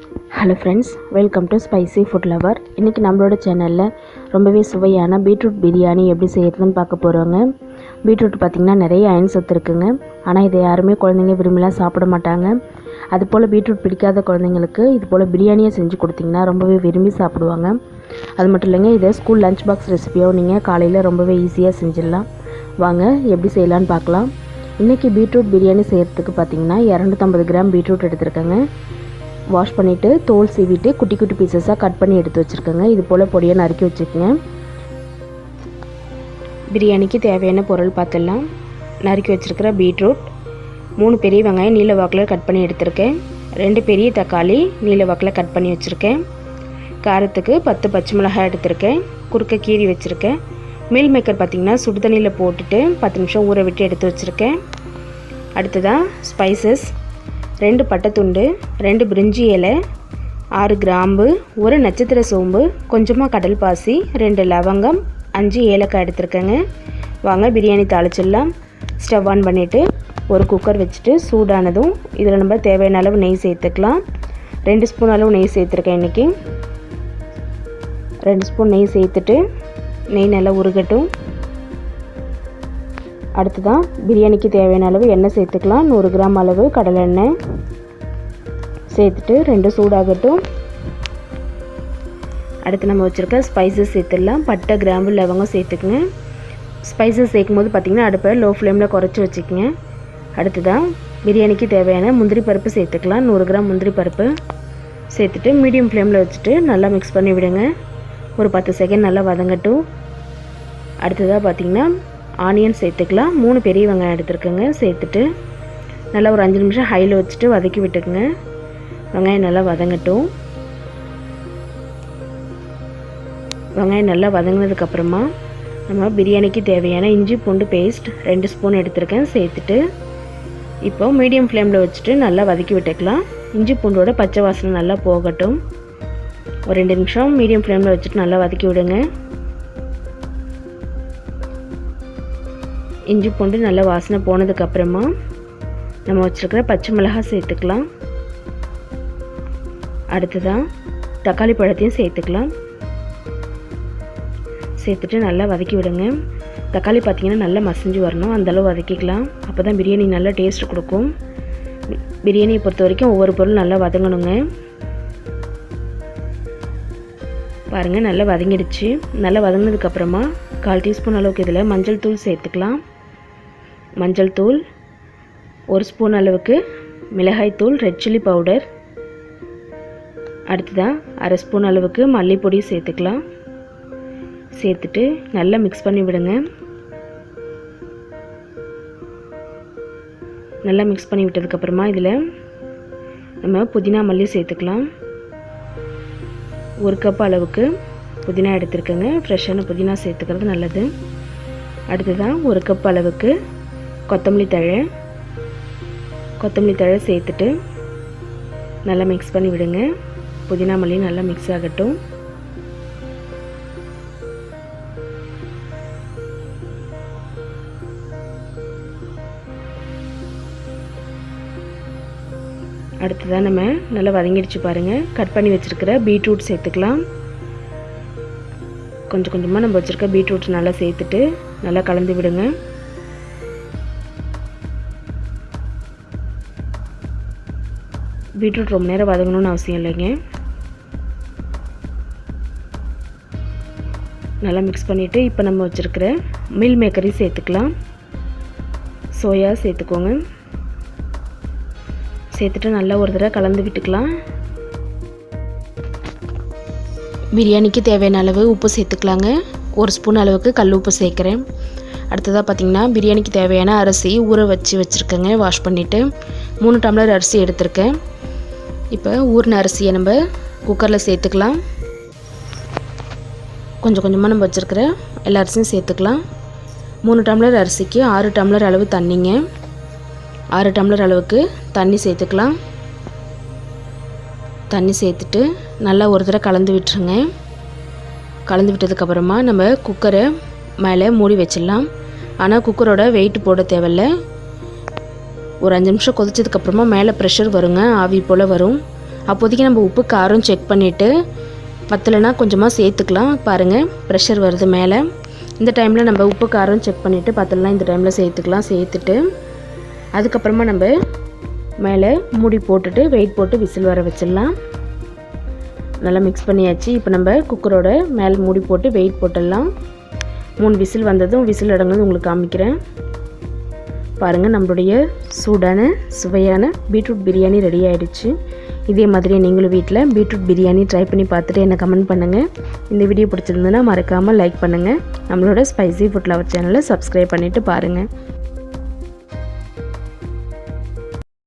Hello friends, welcome to spicy food lower. இன்றைக்கி நம்மளோட சேனலில் ரொம்பவே சுவையான பீட்ரூட் பிரியாணி எப்படி செய்கிறதுன்னு பார்க்க போகிறோங்க. பீட்ரூட் பார்த்திங்கன்னா நிறைய அயன் சத்து இருக்குங்க. ஆனால் இதை யாருமே குழந்தைங்க விரும்பிலாம் சாப்பிட மாட்டாங்க. அதுபோல் பீட்ரூட் பிடிக்காத குழந்தைங்களுக்கு இது போல் பிரியாணியை செஞ்சு கொடுத்திங்கன்னா ரொம்பவே விரும்பி சாப்பிடுவாங்க. அது மட்டும் இல்லைங்க, இதை ஸ்கூல் லஞ்ச் பாக்ஸ் ரெசிபியாகவும் நீங்கள் காலையில் ரொம்பவே ஈஸியாக செஞ்சிடலாம். வாங்க எப்படி செய்யலான்னு பார்க்கலாம். இன்றைக்கி பீட்ரூட் பிரியாணி செய்கிறதுக்கு பார்த்திங்கன்னா 250 கிராம் பீட்ரூட் எடுத்துருக்கேங்க. வாஷ் பண்ணிவிட்டு தோல் சீவிட்டு குட்டி குட்டி பீசஸாக கட் பண்ணி எடுத்து வச்சுருக்கேங்க. இது போல் பொடியாக நறுக்கி வச்சுக்கோங்க. பிரியாணிக்கு தேவையான பொருள் பார்த்துடலாம். நறுக்கி வச்சுருக்கிற பீட்ரூட், 3 பெரிய வெங்காயம் நீல வாக்கில் கட் பண்ணி எடுத்திருக்கேன். 2 பெரிய தக்காளி நீல வாக்கில் கட் பண்ணி வச்சுருக்கேன். காரத்துக்கு 10 பச்சை மிளகாய் எடுத்திருக்கேன், குறுக்க கீறி வச்சுருக்கேன். மீல் மேக்கர் பார்த்திங்கன்னா சுடு தண்ணியில் போட்டுட்டு 10 நிமிஷம் ஊற விட்டு எடுத்து வச்சுருக்கேன். அடுத்ததாக ஸ்பைசஸ்: 2 பட்டை துண்டு, 2 பிரிஞ்சி இலை, 6 கிராம்பு, 1 நட்சத்திர சோம்பு, கொஞ்சமாக கடல் பாசி, 2 லவங்கம், 5 ஏலக்காய் எடுத்துருக்கேங்க. வாங்க பிரியாணி தாளிச்சிடலாம். ஸ்டவ் ஆன் பண்ணிவிட்டு ஒரு குக்கர் வச்சுட்டு சூடானதும் இதில் நம்ம தேவையான அளவு நெய் சேர்த்துக்கலாம். 2 ஸ்பூன் அளவு நெய் சேர்த்துருக்கேன் இன்றைக்கி. 2 ஸ்பூன் நெய் சேர்த்துட்டு நெய் நல்லா உருகட்டும். அடுத்ததான் பிரியாணிக்கு தேவையான அளவு எண்ணெய் சேர்த்துக்கலாம். 100 கிராம் அளவு கடலை எண்ணெய் சேர்த்துட்டு 2 சூடாகட்டும். அடுத்து நம்ம வச்சுருக்க ஸ்பைசஸ் சேர்த்துடலாம். பட்டை, கிராம்பு, லவங்கம் சேர்த்துக்குங்க. ஸ்பைசஸ் சேர்க்கும் போது பார்த்திங்கன்னா அடுப்பை லோ ஃப்ளேமில் குறைச்சி வச்சுக்கோங்க. அடுத்ததான் பிரியாணிக்கு தேவையான முந்திரி பருப்பு சேர்த்துக்கலாம். 100 கிராம் முந்திரி பருப்பு சேர்த்துட்டு மீடியம் ஃப்ளேமில் வச்சுட்டு நல்லா மிக்ஸ் பண்ணி விடுங்க. ஒரு 10 செகண்ட் நல்லா வதங்கட்டும். அடுத்ததாக பார்த்திங்கன்னா ஆனியன் சேர்த்துக்கலாம். 3 பெரிய வெங்காயம் எடுத்துருக்கேங்க. சேர்த்துட்டு நல்லா ஒரு 5 நிமிஷம் ஹையில் வச்சுட்டு வதக்கி விட்டுக்குங்க. வெங்காயம் நல்லா வதங்கட்டும். வெங்காயம் நல்லா வதங்கினதுக்கப்புறமா நம்ம பிரியாணிக்கு தேவையான இஞ்சி பூண்டு பேஸ்ட் 2 ஸ்பூன் எடுத்துருக்கேன் சேர்த்துட்டு இப்போ மீடியம் ஃப்ளேமில் வச்சுட்டு நல்லா வதக்கி விட்டுக்கலாம். இஞ்சி பூண்டோட பச்சை வாசனை நல்லா போகட்டும். ஒரு 2 நிமிஷம் மீடியம் ஃப்ளேமில் வச்சுட்டு நல்லா வதக்கி விடுங்க. இஞ்சி பூண்டு நல்லா வாசனை போனதுக்கப்புறமா நம்ம வச்சுருக்கிற பச்சை மிளகாய் சேர்த்துக்கலாம். அடுத்ததான் தக்காளி பழத்தையும் சேர்த்துக்கலாம். சேர்த்துட்டு நல்லா வதக்கி விடுங்க. தக்காளி பார்த்திங்கன்னா நல்லா மசிஞ்சு வரணும், அந்தளவு வதக்கிக்கலாம். அப்போ தான் பிரியாணி நல்லா டேஸ்ட் கொடுக்கும். பிரியாணியை பொறுத்த வரைக்கும் ஒவ்வொரு பொருள் நல்லா வதங்கணுங்க. பாருங்கள் நல்லா வதங்கிடுச்சு. நல்லா வதங்கினதுக்கப்புறமா 1/4 டீஸ்பூன் அளவுக்கு இதில் மஞ்சள் தூள் சேர்த்துக்கலாம். மஞ்சள் தூள், 1 ஸ்பூன் அளவுக்கு மிளகாய் தூள் ரெட் சில்லி பவுடர், அடுத்ததாக 1/2 ஸ்பூன் அளவுக்கு மல்லிப்பொடி சேர்த்துக்கலாம். சேர்த்துட்டு நல்லா மிக்ஸ் பண்ணி விடுங்க. நல்லா மிக்ஸ் பண்ணி விட்டதுக்கப்புறமா இதில் நம்ம புதினா மல்லி சேர்த்துக்கலாம். 1 கப் அளவுக்கு புதினா எடுத்துருக்கேங்க. ஃப்ரெஷ்ஷான புதினா சேர்த்துக்கிறது நல்லது. அடுத்ததான் 1 கப் அளவுக்கு கொத்தமல்லி தழை சேர்த்துட்டு நல்லா மிக்ஸ் பண்ணி விடுங்க. புதினா மல்லி நல்லா மிக்ஸ் ஆகட்டும். அடுத்ததான் நம்ம நல்லா வதங்கிடுச்சு பாருங்கள். கட் பண்ணி வச்சுருக்கிற பீட்ரூட் சேர்த்துக்கலாம். கொஞ்சம் கொஞ்சமாக நம்ம வச்சுருக்க பீட்ரூட் நல்லா சேர்த்துட்டு நல்லா கலந்து விடுங்க. பீட்ரூட் ரொம்ப நேரம் வதங்கணும்னு அவசியம் இல்லைங்க. நல்லா மிக்ஸ் பண்ணிவிட்டு இப்போ நம்ம வச்சுருக்கிற மீல் மேக்கரையும் சேர்த்துக்கலாம். சோயா சேர்த்துக்கோங்க. சேர்த்துட்டு நல்லா ஒரு தடவை கலந்து விட்டுக்கலாம். பிரியாணிக்கு தேவையான அளவு உப்பு சேர்த்துக்கலாங்க. 1 ஸ்பூன் அளவுக்கு கல் உப்பு சேர்க்குறேன். அடுத்ததாக பார்த்திங்கன்னா பிரியாணிக்கு தேவையான அரிசி ஊற வச்சுருக்கேங்க. வாஷ் பண்ணிவிட்டு 3 டம்ளர் அரிசி எடுத்திருக்கேன். இப்போ ஊறின அரிசியை நம்ம குக்கரில் சேர்த்துக்கலாம். கொஞ்சம் கொஞ்சமாக நம்ம வச்சுருக்கிற எல்லா அரிசியும் சேர்த்துக்கலாம். 3 டம்ளர் அரிசிக்கு 6 டம்ளர் அளவு தண்ணிங்க. 6 டம்ளர் அளவுக்கு தண்ணி சேர்த்துக்கலாம். தண்ணி சேர்த்துட்டு நல்லா ஒரு தடவை கலந்து விட்டுருங்க. கலந்து விட்டதுக்கப்புறமா நம்ம குக்கரை மேலே மூடி வச்சிடலாம். ஆனால் குக்கரோட வெயிட் போட தேவையில்லை. ஒரு 5 நிமிஷம் கொதிச்சதுக்கப்புறமா மேலே ப்ரெஷர் வருங்க, ஆவி போல் வரும். அப்போதைக்கு நம்ம உப்பு காரம் செக் பண்ணிவிட்டு பத்தலைன்னா கொஞ்சமாக சேர்த்துக்கலாம். பாருங்கள் ப்ரெஷர் வருது மேலே. இந்த டைமில் நம்ம உப்பு காரம் செக் பண்ணிவிட்டு பத்தலைன்னா இந்த டைமில் சேர்த்துக்கலாம். சேர்த்துட்டு அதுக்கப்புறமா நம்ம மேலே மூடி போட்டுட்டு வெயிட் போட்டு விசில் வர வச்சிடலாம். நல்லா மிக்ஸ் பண்ணியாச்சு. இப்போ நம்ம குக்கரோட மேலே மூடி போட்டு வெயிட் போட்டுடலாம். 3 விசில் வந்ததும் விசில் அடங்குனதும் உங்களுக்கு காமிக்கிறேன். பாருங்கள் நம்மளுடைய சூடான சுவையான பீட்ரூட் பிரியாணி ரெடி ஆகிடுச்சு. இதே மாதிரி நீங்களும் வீட்டில் பீட்ரூட் பிரியாணி ட்ரை பண்ணி பார்த்துட்டு என்ன கமெண்ட் பண்ணுங்கள். இந்த வீடியோ பிடிச்சிருந்ததுன்னா மறக்காமல் லைக் பண்ணுங்கள். நம்மளோட ஸ்பைசி ஃபுட் லவர் சேனலை சப்ஸ்கிரைப் பண்ணிவிட்டு பாருங்கள்.